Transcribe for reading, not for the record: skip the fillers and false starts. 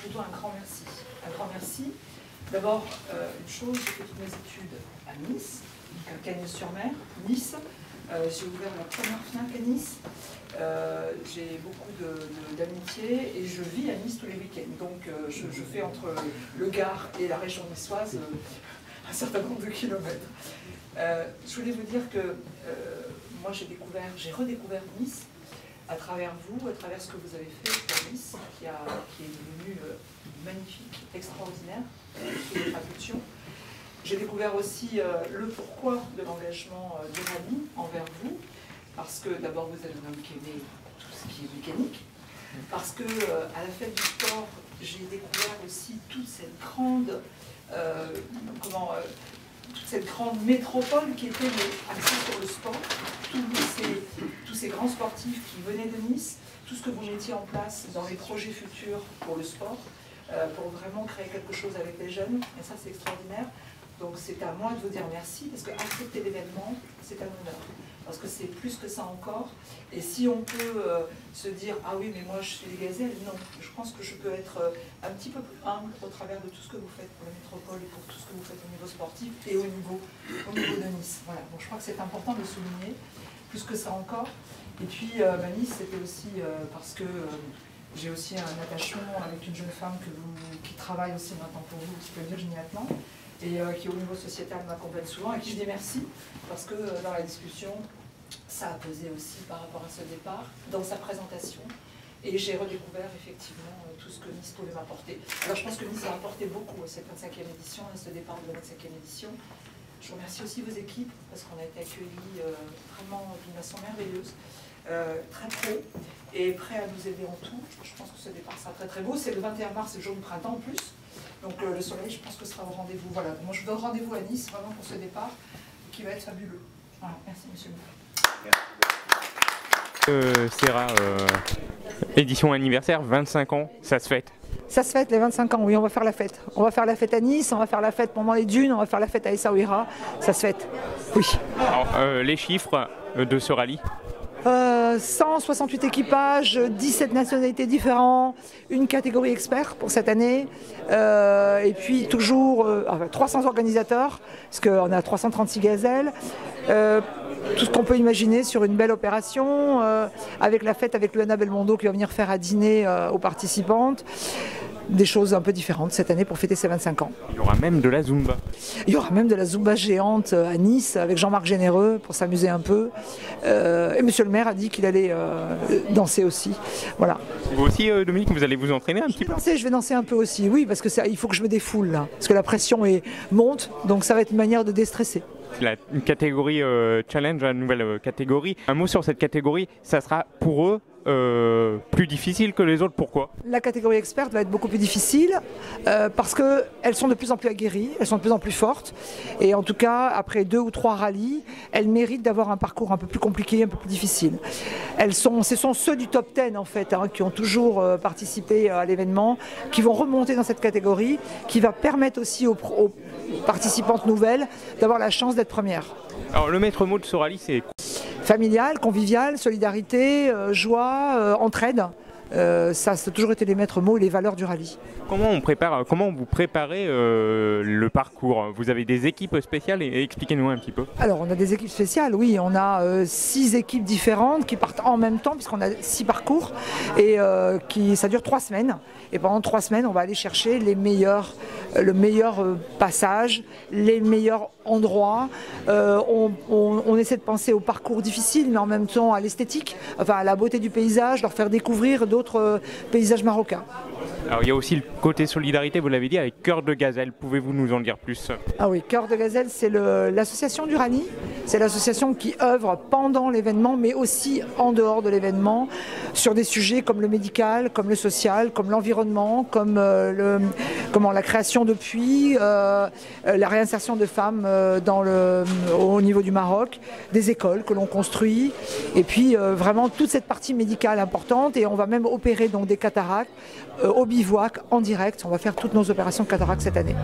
plutôt un grand merci. Un grand merci. D'abord, une chose, j'ai fait toutes mes études à Nice, à Cagnes-sur-Mer, Nice. J'ai ouvert la première FNAC à Nice. J'ai beaucoup d'amitié et je vis à Nice tous les week-ends. Donc je fais entre le Gard et la région niçoise un certain nombre de kilomètres. Je voulais vous dire que moi j'ai redécouvert Nice à travers vous, à travers ce que vous avez fait pour Nice, qui est devenu magnifique, extraordinaire, sous votre impulsion. J'ai découvert aussi le pourquoi de l'engagement de Rally envers vous, parce que d'abord vous êtes un homme qui aimait tout ce qui est mécanique, parce que à la fête du sport, j'ai découvert aussi toute cette grande, toute cette grande métropole qui était axée sur le sport, tous ces grands sportifs qui venaient de Nice, tout ce que vous mettiez en place dans les projets futurs pour le sport, pour vraiment créer quelque chose avec les jeunes, et ça c'est extraordinaire. Donc c'est à moi de vous dire merci, parce que accepter l'événement, c'est un honneur. Parce que c'est plus que ça encore. Et si on peut se dire, ah oui, mais moi je suis des gazelles, non. Je pense que je peux être un petit peu plus humble au travers de tout ce que vous faites pour la métropole et pour tout ce que vous faites au niveau sportif et au niveau de Nice. Voilà. Donc je crois que c'est important de le souligner, plus que ça encore. Et puis Nice, c'était aussi parce que j'ai aussi un attachement avec une jeune femme qui travaille aussi maintenant pour vous, qui s'appelle Virginie Atman, et qui au niveau sociétal m'accompagne souvent, et qui je dis merci, parce que dans la discussion, ça a pesé aussi par rapport à ce départ, dans sa présentation, et j'ai redécouvert effectivement tout ce que Nice pouvait m'apporter. Alors je pense que Nice a apporté beaucoup à cette 25e édition, à ce départ de la 25e édition. Je remercie aussi vos équipes, parce qu'on a été accueillis vraiment d'une façon merveilleuse, très pro, et prêt à nous aider en tout. Je pense que ce départ sera très très beau. C'est le 21 mars, c'est le jour du printemps en plus. Donc le soleil, je pense que ce sera au rendez-vous. Voilà, moi je vous donne rendez-vous à Nice vraiment pour ce départ qui va être fabuleux. Voilà, merci monsieur le maire. Serra, édition anniversaire, 25 ans, ça se fête. Ça se fête les 25 ans, oui, on va faire la fête. On va faire la fête à Nice, on va faire la fête pendant les dunes, on va faire la fête à Essaouira. Ça se fête, oui. Alors, les chiffres de ce rallye? 168 équipages, 17 nationalités différentes, une catégorie expert pour cette année, et puis toujours 300 organisateurs, parce qu'on a 336 gazelles, tout ce qu'on peut imaginer sur une belle opération, avec la fête avec Luana Belmondo qui va venir faire à dîner aux participantes. Des choses un peu différentes cette année pour fêter ses 25 ans. Il y aura même de la Zumba. Il y aura même de la Zumba géante à Nice avec Jean-Marc Généreux pour s'amuser un peu. Et monsieur le maire a dit qu'il allait danser aussi. Voilà. Vous aussi, Dominique, vous allez vous entraîner un petit peu? Je vais danser un peu aussi, oui, parce que il faut que je me défoule là. Parce que la pression monte, donc ça va être une manière de déstresser. Une catégorie challenge, la nouvelle catégorie. Un mot sur cette catégorie, ça sera pour eux plus difficile que les autres, pourquoi? La catégorie experte va être beaucoup plus difficile parce qu'elles sont de plus en plus aguerries, elles sont de plus en plus fortes, et en tout cas après 2 ou 3 rallyes, elles méritent d'avoir un parcours un peu plus compliqué, un peu plus difficile. Ce sont ceux du top 10 en fait, qui ont toujours participé à l'événement, qui vont remonter dans cette catégorie, qui va permettre aussi aux participantes nouvelles d'avoir la chance d'être premières. Alors le maître mot de ce rallye, c'est familial, convivial, solidarité, joie, entraide. Ça a toujours été les maîtres mots et les valeurs du rallye. Comment vous préparez le parcours? Vous avez des équipes spéciales et expliquez-nous un petit peu. Alors on a des équipes spéciales, oui, on a 6 équipes différentes qui partent en même temps puisqu'on a 6 parcours et ça dure 3 semaines. Et pendant 3 semaines, on va aller chercher le meilleur passage, les meilleurs endroits. On essaie de penser au parcours difficile, mais en même temps à l'esthétique, enfin à la beauté du paysage, leur faire découvrir d'autres paysages marocains. Alors il y a aussi le côté solidarité, vous l'avez dit, avec Cœur de Gazelle. Pouvez-vous nous en dire plus? Ah oui, Cœur de Gazelle, c'est l'association du rallye. C'est l'association qui œuvre pendant l'événement, mais aussi en dehors de l'événement, sur des sujets comme le médical, comme le social, comme l'environnement, comme la création de puits, la réinsertion de femmes au niveau du Maroc, des écoles que l'on construit, et puis vraiment toute cette partie médicale importante. Et on va même opérer donc des cataractes au bivouac en direct. On va faire toutes nos opérations de cataracte cette année.